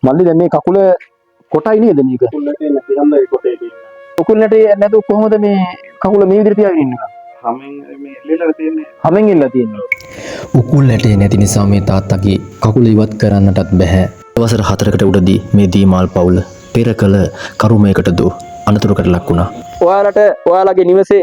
මල්ලි දැන් මේ කකුල කොටයි නේද මේක? කුකුල් නැටේ නැති හන්ද ඒ කොටේ තියෙන්නේ. කුකුල් නැටේ නැතුව කොහොමද මේ කකුල මේ විදිහට තියාගෙන ඉන්නේ? හැමෙන් මේ එල්ලලා තියෙන්නේ. හැමෙන් ඉල්ලලා තියෙන්නේ. උකුල් නැටේ නැති නිසා මේ තාත්තගේ කකුල ඉවත් කරන්නටත් බැහැ. වසර 4කට උඩදී මේ දීමාල් පවුල පෙර කළ කරුමයකට දෝ අනතුරකට ලක් වුණා. ඔයාලගේ නිවසේ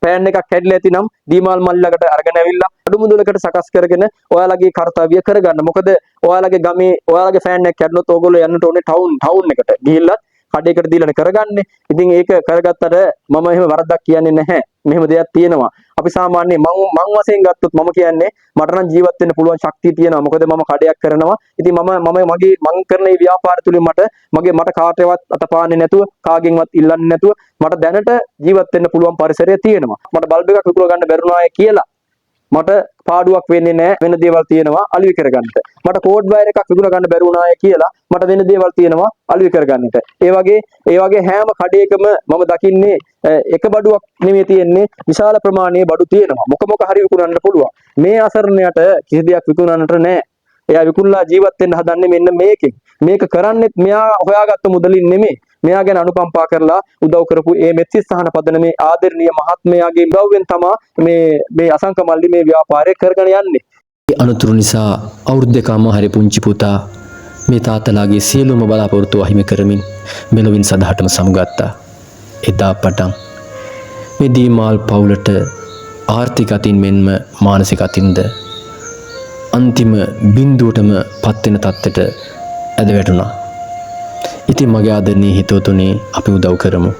පෑන් එකක් කැඩිලා ඇති නම් දීමාල් මල්ලකට අරගෙන ඇවිල්ලා අඩු මුදලකට සකස් කරගෙන ඔයාලගේ කාර්යය කරගන්න. මොකද ඔයාලගේ ගමේ ඔයාලගේ ෆෑන් එකක් කැඩුණොත් ඕගොල්ලෝ යන්නට ඕනේ ටවුන් එකට ගිහිල්ලා කඩේකට දීලානේ කරගන්නේ. ඉතින් ඒක කරගත්තට මම එහෙම වරදක් කියන්නේ නැහැ. මෙහෙම දෙයක් තියෙනවා. අපි සාමාන්‍යයෙන් මං වශයෙන් ගත්තොත් මම කියන්නේ මට නම් ජීවත් වෙන්න පුළුවන් ශක්තිය තියෙනවා. මොකද මම කඩයක් කරනවා. ඉතින් මම කරන මේ ව්‍යාපාර තුලින් මට කාටවත් අතපාන්නේ නැතුව කාගෙන්වත් ඉල්ලන්නේ නැතුව මට දැනට ජීවත් වෙන්න පුළුවන් පරිසරය තියෙනවා. මට බල්බ් එකක් විකුණ ගන්න බැරුණාය කියලා මට පාඩුවක් වෙන්නේ නැහැ. වෙන දේවල් තියෙනවා අලුයි කරගන්නට. මට කෝඩ් වයර් එකක් විකුණ ගන්න බැරුණාය කියලා මට වෙන දේවල් තියෙනවා අලුයි කරගන්නට. ඒ වගේ හැම කඩේකම මම දකින්නේ එක බඩුවක් නෙමෙයි තියෙන්නේ විශාල ප්‍රමාණයේ බඩු තියෙනවා. මොක හරි විකුණන්න පුළුවන්. මේ අසරණයට කිසි දෙයක් විකුණන්නට නැහැ. එයා විකුණලා ජීවත් වෙන්න හදන්නේ මෙන්න මේකෙන්. මේක කරන්නේත් මෙයා හොයාගත්ත මුදලින් නෙමෙයි. මෙයා ගැන අනුකම්පා කරලා උදව් කරපු මේ මෙත්සිස් සහන පදනමේ ආදරණීය මහත්මයාගේ උදව්වෙන් තමයි මේ අසංක මල්ලි මේ ව්‍යාපාරය කරගෙන යන්නේ. අනතුරු නිසා අවුරුදු දෙකම හරි පුංචි පුතා මේ තාත්තලාගේ සියලුම බලාපොරොත්තු අහිමි කරමින් මෙලොවින් සදහටම සමුගත්තා. එදා පටන් මේ දීමාල් පවුලට ආර්ථික අතින් මෙන්ම මානසික අතින්ද අන්තිම බිඳුවටම පත්වෙන තත්ත්වයට ඇද වැටුණා. ඉතින් මගේ ආදරණීය හිතවතුනි අපි උදව් කරමු.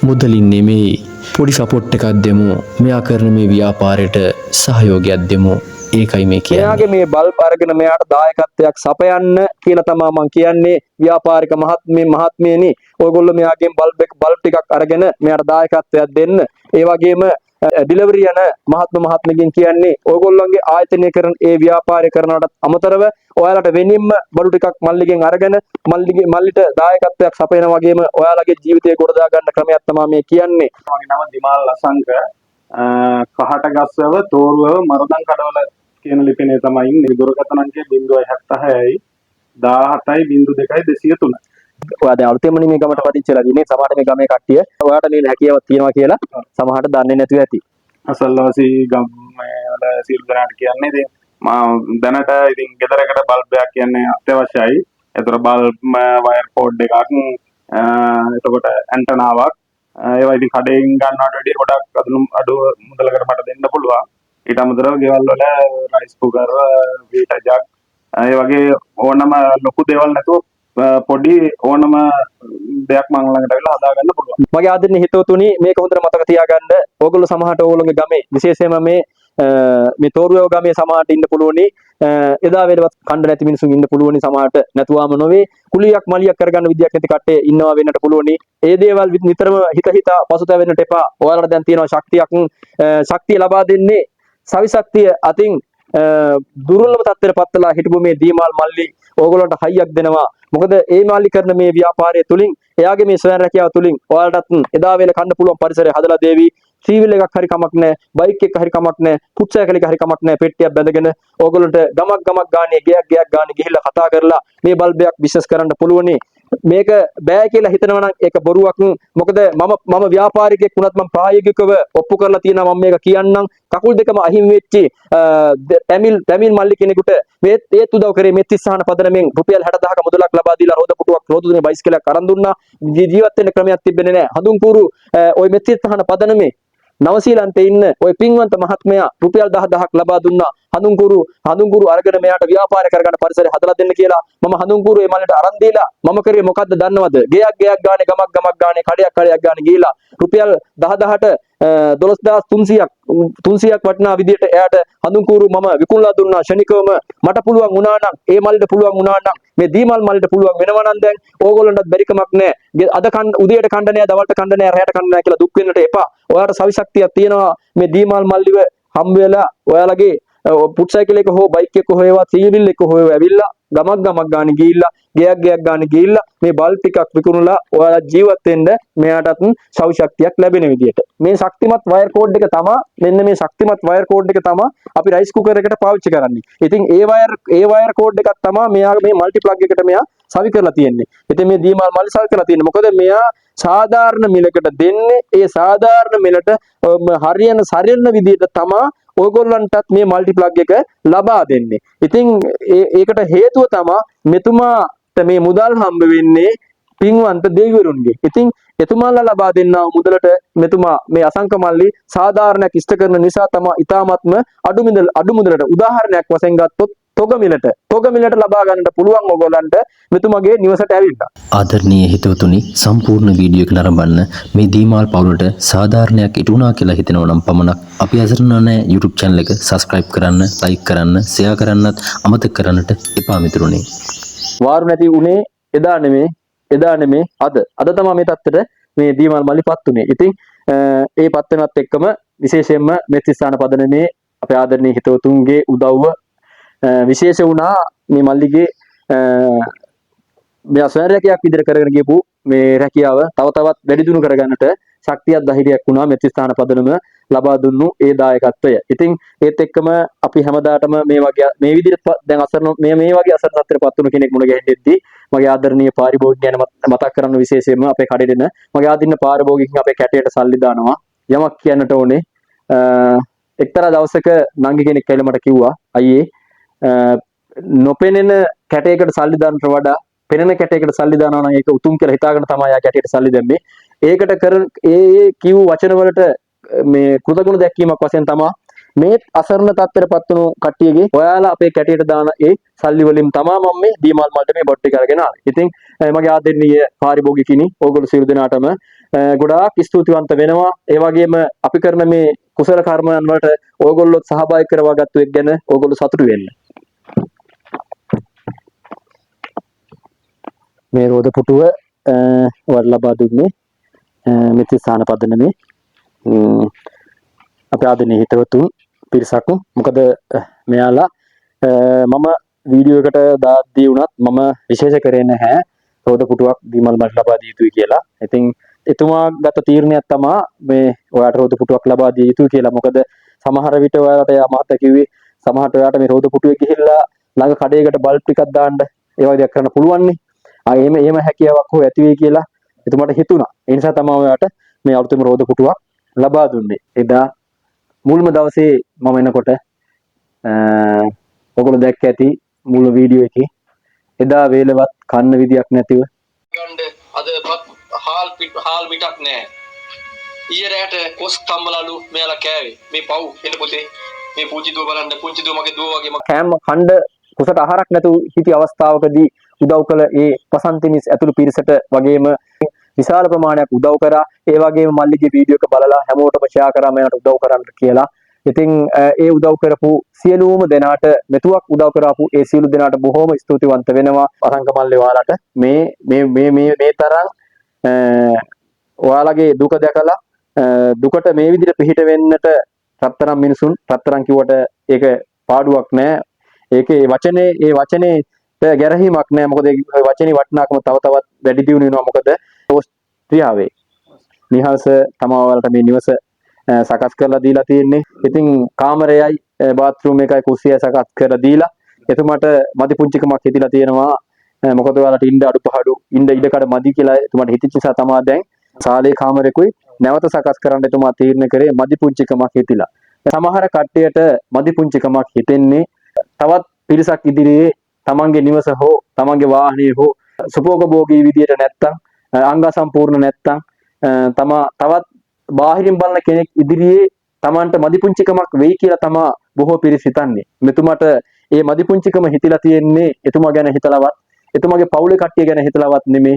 මුදලින් නෙමෙයි පොඩි සපෝට් එකක් දෙමු. මෙයා කරන මේ ව්‍යාපාරයට සහයෝගයක් දෙමු. ඒකයි මේ කියන්නේ. මෙයාගේ මේ බල්බ් අරගෙන මෙයාට දායකත්වයක් සපයන්න කියලා තමයි මම කියන්නේ. ව්‍යාපාරික මහත්මියනි ඔයගොල්ලෝ මෙයාගෙන් බල්බ් ටිකක් අරගෙන මෙයාට දායකත්වයක් දෙන්න. ඒ වගේම ඩිලිවරි යන මහත්මගෙන් කියන්නේ ඔයගොල්ලන්ගේ ආයතනය කරන ඒ ව්‍යාපාරය කරනවට අමතරව ඔයාලට වෙනින්ම බඩු ටිකක් මල්ලිගෙන් අරගෙන මල්ලිට දායකත්වයක් සපයන වගේම ඔයාලගේ ජීවිතය ගොඩදා ගන්න ක්‍රමයක් තමයි මේ කියන්නේ. මගේ නම දිමාල් ලසංක කහටගස්සව තෝරුව මරදන් කඩවල කියන ලිපිනේ තමයි ඉන්නේ. දුරකථන අංකය 076යි 17යි 02යි 203. ඔයා දැන් අලුතෙන්ම මේ ගමට පදිංචිලා ඉන්නේ. සමහරට මේ ගමේ කට්ටිය ඔයාලට මේ හැකියාවක් තියෙනවා කියලා සමහරට දන්නේ නැතුව ඇති. අසල්වාසී ගම්මේ වල සියලු දෙනාට කියන්නේ ඉතින් මම දැනට ඉතින් ගෙදරකට බල්බ් එකක් කියන්නේ අත්‍යවශ්‍යයි. ඒතර බල්බ් වයර් කෝඩ් එකක් එතකොට ඇන්ටනාවක් ඒවා ඉතින් කඩේකින් ගන්නවට වැඩිය ගොඩක් අඩු මුදලකට මට දෙන්න පුළුවන්. ඊට අමතරව ගෙවල් වල රයිස් කුකර් වීටර් ජග් ඒ වගේ ඕනම ලොකු දේවල් නැතුව පොඩි ඕනම දෙයක් මම ළඟට ඇවිල්ලා හදාගන්න පුළුවන්. මගේ ආදරණීය හිතවතුනි මේක හොඳට මතක තියාගන්න. ඕගොල්ලෝ සමහරට ඕගොල්ලෝගේ ගමේ විශේෂයෙන්ම මේ තෝරුවව ගමේ සමහරට ඉන්න පුළුවනි. එදා වේලවත් කණ්ඩ නැති මිනිසුන් ඉන්න පුළුවනි. සමහරට නැතුවම නොවේ. කුලියක් මලියක් කරගන්න විදියක් නැති කට්ටේ ඉන්නවා වෙන්නට පුළුවනි. ඒ දේවල් නිතරම හිත පසුතැවෙන්නට එපා. ඔයාලට දැන් තියෙනවා ශක්තිය ලබා දෙන්නේ සවි ශක්තිය අතින් දුර්වලව තත්ත්වයට පත්වලා හිටපු මේ දීමාල් මල්ලි ඕගොල්ලන්ට හයියක් දෙනවා. මොකද ඒ මල්ලි කරන මේ ව්‍යාපාරය තුලින් එයාගේ මේ ස්වයං රැකියාව තුලින් ඔයාලටත් එදා වේල කන්න පුළුවන් පරිසරය හදලා දෙවි. සීවිල් එකක් හරි කමක් නැහැ, බයික් එකක් හරි කමක් නැහැ, පුත්සයකලක හරි කමක් නැහැ, පෙට්ටියක් බැඳගෙන ඕගොල්ලන්ට ගමක් ගානේ ගයක් ගානේ ගිහිල්ලා කතා කරලා මේ බල්බයක් බිස්නස් කරන්න පුළුවනි. මේක බෑ කියලා හිතනවා නම් ඒක බොරුවක්. මොකද මම ව්‍යාපාරිකයෙක් වුණත් මම ප්‍රායෝගිකව ඔප්පු කරලා තියෙනවා. මම මේක කියන්නම් කකුල් දෙකම අහිමි වෙච්චි පැමිල් මල්ලි කෙනෙකුට ඒත් උදව් කරේ මෙත්තිස් සහන පදනමෙන් රුපියල් 60000ක මුදලක් ලබා දීලා රෝද පුටුවක් රෝද තුනේ බයිසිකලයක් අරන් දුන්නා. ජීවත් වෙන්න ක්‍රමයක් තිබෙන්නේ නැහැ. හඳුන්කුරු ওই මෙත්තිස් සහන පදනමේ නවසීලන්තේ ඉන්න ওই පින්වන්ත මහත්මයා රුපියල් 10000ක් ලබා දුන්නා. හඳුන්කුරු අරගෙන මෙයාට ව්‍යාපාර කරගන්න පරිසරය හදලා දෙන්න කියලා මම හඳුන්කුරු ඒ මල්ලට අරන් දීලා මම කරේ මොකද්ද දන්නවද? ගයක් ගානේ ගමක් ගානේ කඩයක් ගානේ ගිහිලා රුපියල් 10000ට 12300ක් වටිනා විදියට එයාට හඳුන්කුරු මම විකුණලා දුන්නා. ශනිකවම මට පුළුවන් වුණා නම් ඒ මල්ලට පුළුවන් වුණා නම් මේ දීමල් මල්ලට පුළුවන් වෙනවා නම් දැන් ඕගොල්ලන්ටත් බැරි කමක් නැහැ. අද උදේට කණ්ඩ නැහැ, දවල්ට කණ්ඩ නැහැ, රැයට කණ්ඩ නැහැ කියලා දුක් වෙන්නට එපා. ඔයාලට සවි ශක්තියක් තියෙනවා. මේ දීමල් මල්ලිව හම්බ වෙලා ඔයාලගේ පුට්සයිකල් එක හෝ බයික් එක හෝ ඒවා සීවිල් එක හෝ ඇවිල්ලා ගමක් ගානේ ගිහිල්ලා ගයක් ගානේ ගිහිල්ලා මේ බල්බ් ටිකක් විකුණලා ඔයාලා ජීවත් වෙන්න මෙයාටත් සවි ශක්තියක් ලැබෙන විදියට මේ ශක්තිමත් වයර් කෝඩ් එක තමයි මෙන්න මේ ශක්තිමත් වයර් කෝඩ් එක තමයි අපි රයිස් කුකර් එකට පාවිච්චි කරන්නේ. ඉතින් ඒ වයර් කෝඩ් එකක් තමයි මෙයා මේ මල්ටි ප්ලග් එකට මෙයා සවි කරලා තියෙන්නේ. ඉතින් මේ දීමල් මල්ලි සවි කරලා තියෙන්නේ. මොකද මෙයා සාධාරණ මිලකට දෙන්නේ. ඒ සාධාරණ මිලට හරියන විදිහට තමා ඔයගොල්ලන්ටත් මේ මල්ටි ප්ලග් එක ලබා දෙන්නේ. ඉතින් ඒකට හේතුව තමා මෙතුමාට මේ මුදල් හම්බ වෙන්නේ පින්වන්ත දෙවිවරුන්ගේ. ඉතින් එතුමාලා ලබා දෙන්නා මුදලට මෙතුමා මේ අසංක මල්ලි සාධාරණයක් ඉෂ්ට කරන නිසා තමයි ඊ타මත්ම අඩු මුදලට උදාහරණයක් වශයෙන් ගත්තොත් තොග මිලට ලබා ගන්නට පුළුවන් ඔයගොල්ලන්ට මෙතුමාගේ නිවසට ඇවිල්ලා. ආදරණීය හිතවතුනි සම්පූර්ණ වීඩියෝ එක නරඹන්න මේ දීමාල් පවුලට සාධාරණයක් ඉටු වුණා කියලා හිතෙනවා නම් පමණක් අපි අසරණ නැහැ YouTube channel එක subscribe කරන්න, like කරන්න, share කරන්නත් අමතක කරන්නට එපා මිතුරුනි. වාරු නැති උනේ එදා නෙමේ අද තමයි මේ තත්ත්වයට මේ දීමල් මල්ලිපත් උනේ. ඉතින් ඒ පත් වෙනත් එක්කම විශේෂයෙන්ම මෙත්තිස්ථාන පදනමේ අපේ ආදරණීය හිතවතුන්ගේ උදව්ව විශේෂ වුණා. මේ මල්ලිගේ මේ අසරණයක් විදිහට කරගෙන ගියපු මේ රැකියාව තව තවත් වැඩි දියුණු කරගන්නට ශක්තියක් ධෛර්යයක් වුණා මෙත්තිස්ථාන පදනම ලබා දුන්නු ඒ දායකත්වය. ඉතින් ඒත් එක්කම අපි හැමදාටම මේ විදිහට දැන් මේ වගේ අසරණ තත්ත්වයටපත් වුණු කෙනෙක් මුණ ගැහෙද්දී මගේ ආදරණීය පාරිභෝගික ගැන මතක් කරන්න විශේෂයෙන්ම අපේ කඩේ දෙන මගේ ආදින්න පාරිභෝගිකයන් අපේ කැටයට සල්ලි දානවා. යමක් කියන්නට ඕනේ. එක්තරා දවසක නංගි කෙනෙක් කියලා මට කිව්වා අයියේ නොපෙනෙන කැටයකට සල්ලි දාන්නට වඩා පෙනෙන කැටයකට සල්ලි දානවා නම් ඒක උතුම් කියලා හිතාගෙන තමයි ආ කැටයට සල්ලි දැම්මේ. ඒකට කරන ඒ කිව් වචන වලට මේ කෘතගුණ දැක්වීමක් වශයෙන් තමයි මේ අසරණ තත්ත්වයටපත් වුණු කට්ටියගේ ඔයාලා අපේ කැටයට දාන ඒ සල්ලි වලින් තමයි මම මේ දීමල් මල්ට මේ බොට් එක අරගෙන ආවේ. ඉතින් මගේ ආදරණීය පාරිභෝගිකිනි ඕගොල්ලෝ සියලු දෙනාටම ගොඩාක් ස්තුතිවන්ත වෙනවා. ඒ වගේම අපි කරන මේ කුසල කර්මයන් වලට ඕගොල්ලෝ සහභාගී කරවා ගත්ත එක ගැන ඕගොල්ලෝ සතුටු වෙන්න. මේ රෝද පුටුව වඩ ලබා දුන්නේ මෙත්තිස්ථාන පදනමේ අපේ ආදරණීය හිතවතුන් පිරිසක්. මොකද මෙයාලා මම වීඩියෝ එකට දාද්දී වුණත් මම විශේෂ කරේ නැහැ රෝද පුටුවක් දීමල් මල්ට ලබා දිය යුතුයි කියලා. ඉතින් එතුමා ගත තීරණයක් තමයි මේ ඔයාලට රෝද පුටුවක් ලබා දිය යුතුයි කියලා. මොකද සමහර විට ඔයාලට මහත්තයා කිව්වේ සමහරට ඔයාලට මේ රෝද පුටුවේ ගිහිල්ලා ළඟ කඩේකට බල්බ් ටිකක් දාන්න ඒ වගේ දෙයක් කරන්න පුළුවන් නේ. එහෙම හැකියාවක් හෝ ඇති වෙයි කියලා එතුමාට හිතුණා. ඒ නිසා තමයි ඔයාලට මේ අලුතෙම රෝද පුටුවක් ලබා දුන්නේ. එදා මුල්ම දවසේ මම එනකොට ඔයගොල්ලෝ දැක්ක ඇති මුල් වීඩියෝ එකේ එදා වේලවත් කන්න විදියක් නැතිව ගන්න අදපත් හාල් මිටක් නැහැ. ඊයේ රැට කොස් කම්බලලු මෙයාලා කෑවේ. මේ පව් එන පොතේ මේ පුංචි දුව බලන්න පුංචි දුව මගේ දුව වගේ කෑම ඛණ්ඩ කුසට ආහාරක් නැතුව හිටි අවස්ථාවකදී උදව් කළ ඒ පසන්තිනිස් ඇතුළු පිරිසට වගේම විශාල ප්‍රමාණයක් උදව් කරා. ඒ වගේම මල්ලිගේ වීඩියෝ එක බලලා හැමෝටම ෂෙයා කරා මට උදව් කරන්න කියලා. ඉතින් ඒ උදව් කරපු සියලුම දෙනාට මෙතුවක් උදව් කරාපු ඒ සියලු දෙනාට බොහොම ස්තුතිවන්ත වෙනවා. අසංක මල්ලේ ඔයාලට මේ තරම් ඔයාලගේ දුක දැකලා දුකට මේ විදිහට පිහිට වෙන්නට රත්තරන් මිනිසුන් රත්තරන් කිව්වට ඒක පාඩුවක් නෑ. ඒකේ ඒ වචනේ ගැරහීමක් නෑ. මොකද ඒ වචනේ වටිනාකම තව තවත් වැඩි දියුණු වෙනවා. මොකද ඕස්ට්‍රියාවේ නිහල්ස තමයි ඔයාලට මේ නිවස සකස් කරලා දීලා තියෙන්නේ. ඉතින් කාමරයයි බාත්රූම් එකයි කුස්සියයි සකස් කරලා දීලා එතුමාට මදි පුංචිකමක් හිතිලා තියෙනවා. මොකද ඔයාලට ඉන්න අඩුපහඩු ඉන්න ඉඩකඩ මදි කියලා එතුමාට හිතෙච්ච නිසා තමයි දැන් ශාලේ කාමරෙකුයි නැවත සකස් කරන්න එතුමා තීරණය කරේ මදි පුංචිකමක් හිතිලා. සමහර කට්ටියට මදි පුංචිකමක් හිතෙන්නේ තවත් පිරිසක් ඉදිරියේ තමන්ගේ නිවස හෝ තමන්ගේ වාහනේ හෝ සුභෝගභෝගී විදියට නැත්තම් අංග සම්පූර්ණ නැත්තම් තවත් බාහිරින් බලන කෙනෙක් ඉදිරියේ තමන්ට මදි පුංචිකමක් වෙයි කියලා තමා බොහෝ පිරිස හිතන්නේ. මෙතුමාට ඒ මදි පුංචිකම හිතිලා තියෙන්නේ එතුමා ගැන හිතලවත් එතුමාගේ පවුලේ කට්ටිය ගැන හිතලවත් නෙමේ.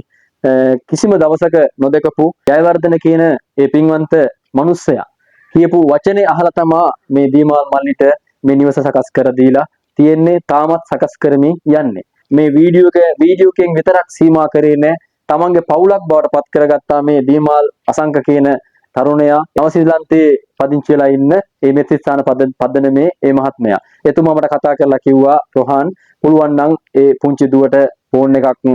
කිසිම දවසක නොදකපු ජයවර්ධන කියන ඒ පින්වන්ත මිනිස්සයා කියපු වචනේ අහලා තමා මේ දීමල් මල්ලිට මේ නිවස සකස් කර දීලා තියෙන්නේ. තාමත් සකස් කරමින් යන්නේ. මේ වීඩියෝ එකෙන් විතරක් සීමා කරේ නැහැ. තමන්ගේ පවුලක් බවට පත් කරගත්තා මේ දීමල් අසංක කියන තරුණයා. නවසීලන්තයේ පදිංචි වෙලා ඉන්න මේ මෙත්තිස්ථාන පදනමේ මේ මහත්මයා. එතුමා මට කතා කරලා කිව්වා රොහාන් පුළුවන් නම් ඒ පුංචි දුවට ෆෝන් එකක්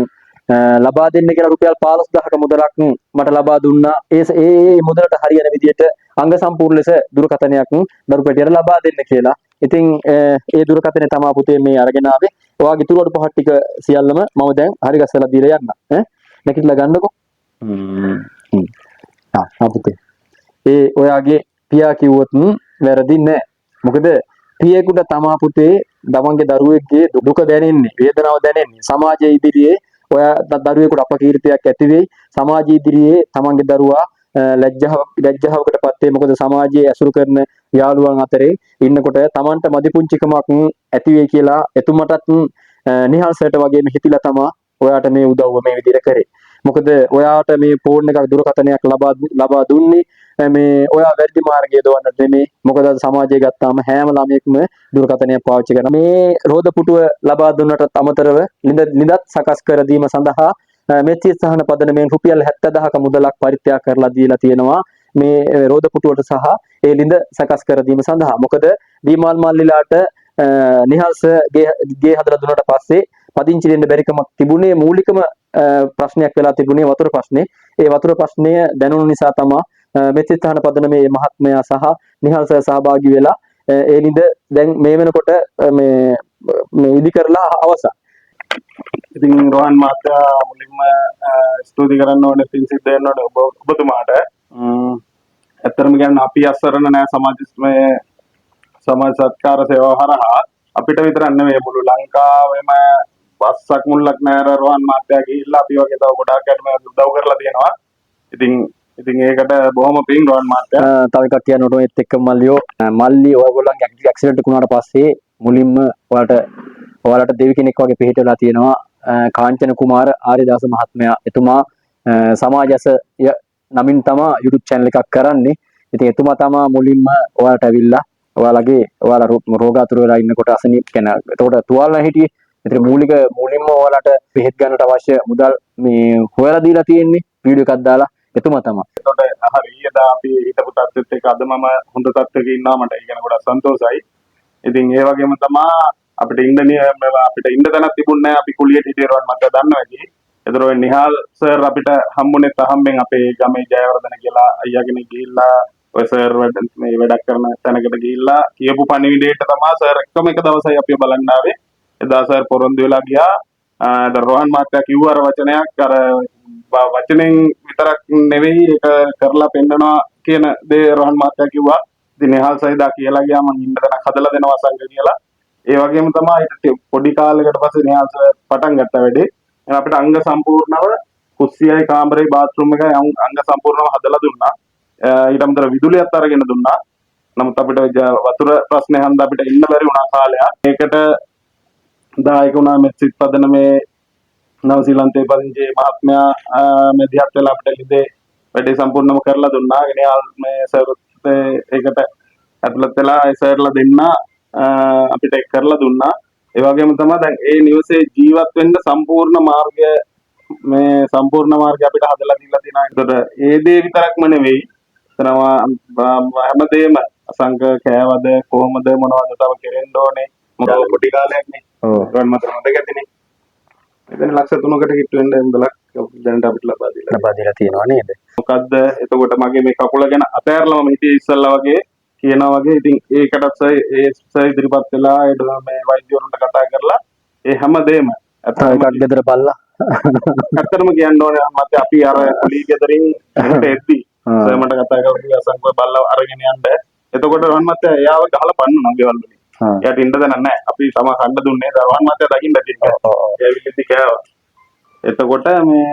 ලබා දෙන්න කියලා රුපියල් 15000ක මුදලක් මට ලබා දුන්නා. ඒ මුදලට හරියන විදිහට අංග සම්පූර්ණ ලෙස දුරකථනයක් දරු පෙටියට ලබා දෙන්න කියලා. ඉතින් ඒ දුරකථනය තමයි පුතේ මේ අරගෙන ආවේ. ඔයාගේ ඉතුරු අඩු පහක් ටික සියල්ලම මම දැන් හරි ගස්සලා දීලා යන්න. ඈ නැකිట్లా ගන්නකො. අපිට ඒ ඔයාගේ පියා කිව්වොත් වැරදි නෑ. මොකද පියෙකුට තමා පුතේ තමන්ගේ දරුවෙක්ගේ දුක දැනෙන්නේ, වේදනාව දැනෙන්නේ. සමාජයේ ඉදිරියේ ඔයා දරුවෙකුට අපකීර්තියක් ඇති වෙයි. සමාජයේ ඉදිරියේ තමන්ගේ දරුවා ලැජ්ජාවකටපත් වෙයි. මොකද සමාජයේ ඇසුරු කරන යාළුවන් අතරේ ඉන්නකොට තමන්ට මදිපුංචිකමක් ඇති වෙයි කියලා එතුමටත් නිහල්සයට වගේම හිතිලා තමා ඔයාට මේ උදව්ව මේ විදිහට කරේ. මොකද ඔයාට මේ ෆෝන් එකක් දුරකථනයක් ලබා දුන්නේ මේ ඔයා වැරදි මාර්ගයේ දවන්නට නෙමෙයි. මොකද සමාජයේ ගත්තාම හැම ළමයෙක්ම දුරකථනයක් පාවිච්චි කරනවා. මේ රෝද පුටුව ලබා දුන්නට අමතරව නිදත් සකස් කර දීම සඳහා මෙත්ති සහන පදනමෙන් රුපියල් 70000ක මුදලක් පරිත්‍යාග කරලා දීලා තියෙනවා මේ රෝද පුටුවට සහ ඒ ලිඳ සකස් කර දීම සඳහා. මොකද දීමල් මල්ලිලාට නිහල්ස ගේ හදලා දුන්නට පස්සේ පදිංචි දෙන්න බැරිකමක් තිබුණේ. මූලිකම ප්‍රශ්නයක් වෙලා තිබුණේ වතුර ප්‍රශ්නේ. ඒ වතුර ප්‍රශ්නය දැනුණු නිසා තමයි මෙත්ති සහන පදනමේ මහත්මයා සහ නිහල්ස සහභාගී වෙලා ඒ ලිඳ දැන් මේ වෙනකොට මේ ඉදි කරලා අවසන්. ඉතින් රෝහන් මහත්තයා මුලින්ම ස්තුති කරන්න ඕනේ, පින් සිද්ධ වෙන්න ඕනේ ඔබතුමාට. ඇත්තටම කියන්නේ අපි අසරණ නෑ සමාජ සත්කාර සේවාව හරහා අපිට විතරක් නෙවෙයි මුළු ලංකාවෙම බස්සක් මුල්ලක් නෑර රෝහන් මහත්තයා ගිහිල්ලා අපි වගේ තව ගොඩාක් අයට උදව් කරලා තියෙනවා. ඉතින් ඒකට බොහොම පින් රෝහන් මහත්තයා. තව එකක් කියන්නට ඒත් එක්ක මල්ලි ඔයගොල්ලන්ගේ ඇක්සිඩන්ට් එක වුණාට පස්සේ මුලින්ම ඔයාලට දෙවි කෙනෙක් වගේ පිළිහිටලා තියෙනවා කාංචන කුමාර ආරිදාස මහත්මයා. එතුමා සමාජස නමින් තමයි YouTube channel එකක් කරන්නේ. ඉතින් එතුමා තමයි මුලින්ම ඔයාලට ඇවිල්ලා ඔයාලා රෝගාතුර වෙලා ඉන්නකොට අසනීප කෙන. එතකොට තුවාල හිටියේ. ඉතින් මුලින්ම ඔයාලට බෙහෙත් ගන්නට අවශ්‍ය මුදල් මේ හොයලා දීලා තියෙන්නේ. වීඩියෝ එකක් දාලා එතුමා තමයි. එතකොට හරි එදා අපි හිතපු තත්ත්වෙත් එක්ක අද මම හොඳ තත්ත්වයක ඉන්නවා. මට ඒක ගැන ගොඩක් සන්තෝෂයි. ඉතින් ඒ වගේම තමයි අපිට ඉන්න තැනක් තිබුණේ නැහැ. අපි කුලියට හිටියේ රෝහන් මහත්තයා දන්නවා ඇති. ඒතර ඔය නිහාල් සර් අපිට හම්බුනේ තහම්බෙන් අපේ ගමේ ජයවර්ධන කියලා අයියා කෙනෙක් ගිහිල්ලා ඔය සර් වැඩක් කරන තැනකට ගිහිල්ලා කියපු පණිවිඩයට තමයි සර් එක්කම එක දවසයි අපි බලන්න ආවේ. එදා සර් පොරොන්දු වෙලා ගියා. රෝහන් මහත්තයා කිව්ව අර වචනයක් අර වචනෙන් විතරක් නෙවෙයි ඒක කරලා පෙන්නනවා කියන දේ රෝහන් මහත්තයා කිව්වා. ඉතින් නිහාල් සයිදා කියලා ගියා මම ඉන්න තැනක් හදලා දෙනවා සංග කියලා. ඒ වගේම තමයි ඊට පොඩි කාලයකට පස්සේ නිහාල් සර් පටන් ගත්ත වැඩේ. එහෙනම් අපිට අංග සම්පූර්ණව කුස්සියයි කාමරේ බාත්රූම් එකයි අංග සම්පූර්ණව හදලා දුන්නා. ඊට අමතරව විදුලියත් අරගෙන දුන්නා. නමුත් අපිට වතුර ප්‍රශ්නේ හන්ද අපිට ඉන්න බැරි වුණා කාලයක්. ඒකට දායක වුණා මෙත්සිත් පදනමේ නවසීලන්තේ පදිංචි මහත්මයා මෙදිහත් වෙලා අපිට ලිදේ වැඩේ සම්පූර්ණම කරලා දුන්නා. ගෙනියල් මේ සර් ඒකට ඇතුළත් වෙලා ඒ සර්ලා දෙන්න අපිට ඒක කරලා දුන්නා. ඒ වගේම තමයි දැන් ඒ නිවසේ ජීවත් වෙන්න සම්පූර්ණ මාර්ගය අපිට හදලා දීලා තියෙනවා. ඒකට ඒ දේ විතරක්ම නෙවෙයි. හැමදේම අසංක කෑවද කොහොමද මොනවද තව කෙරෙන්න ඕනේ. මොකද පොඩි කාලයක් නේ. රන් මතක ඇතිනේ. එතන ලක්ෂ 3කට හිට වෙන්න මුදලක් දැනට අපිට ලබා දීලා තියෙනවා නේද? මොකද්ද? එතකොට මගේ මේ කකුල ගැන අතෑරලා මම හිතේ ඉස්සල්ලා වගේ කියනවා වගේ. ඉතින් ඒකටත් සර් ඉදිරිපත් වෙලා මේ වෛද්‍යවරුන්ට කතා කරලා ඒ හැමදේම එකක් ගෙදර බලලා ඇත්තටම කියන්න ඕනේ මත අපි අර කුලී ගෙදරින් එකට එද්දි සර් මට කතා කරලා අසංකව බලලා අරගෙන යන්න. එතකොට රන් මත එයාව ගහලා පන්නුනා ගෙවල් වලින්. එයාට ඉන්න දැන නැහැ. අපි තම කණ්ඩ දුන්නේ රන් මත දකින්න තියෙනවා. ඒවිලිදි කෑවා. එතකොට මේ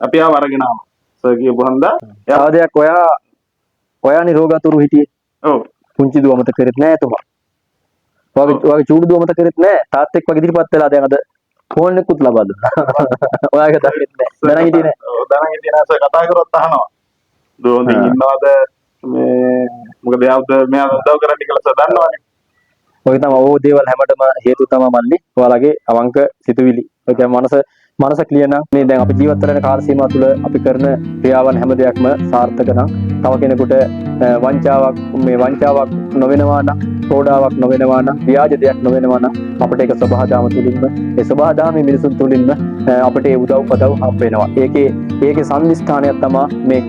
අපි ආව අරගෙන ආවා. සර් කියපු හන්දා යාවදයක් ඔයා නිරෝගාතුරු හිටියේ. ඔව්. පුංචි දුව මත කරෙත් නෑ එතුමා. ඔයාගේ චූඩු දුව මත කරෙත් නෑ. තාත් එක්ක වගේ ඉදිරිපත් වෙලා දැන් අද ෆෝන් එකකුත් ලබා දුන්නා. ඔයාගේ තාත්තෙත් නෑ. දැනන් හිටියේ නෑ. ඔව් දැනන් හිටියේ නෑ. සර් කතා කරොත් අහනවා. දුවන් ඉන්නවද මේ මොකද මෙයා උදව් කරන්න කියලා සර් දන්නවනේ. ඔය තමයි ඕ දේවල් හැමතෙම හේතු තමයි මල්ලි. ඔයාලගේ අවංක සිතුවිලි. ඔය කියන්නේ මනස ක්ලියර් නම් මේ දැන් අපි ජීවත් වෙන කාල සීමාව තුළ අපි කරන ක්‍රියාවන් හැම දෙයක්ම සාර්ථක නම් තව කෙනෙකුට වංචාවක් නොවෙනවා නම් ප්‍රෝඩාවක් නොවෙනවා නම් ව්‍යාජ දෙයක් නොවෙනවා නම් අපිට ඒක සබහාදාම තුලින්ම ඒ සබහාදාමේ මිනිසුන් තුලින්ම අපිට ඒ උදව් පදව් හම්බ වෙනවා. ඒකේ සංදිස්ථානයක් තමයි මේක.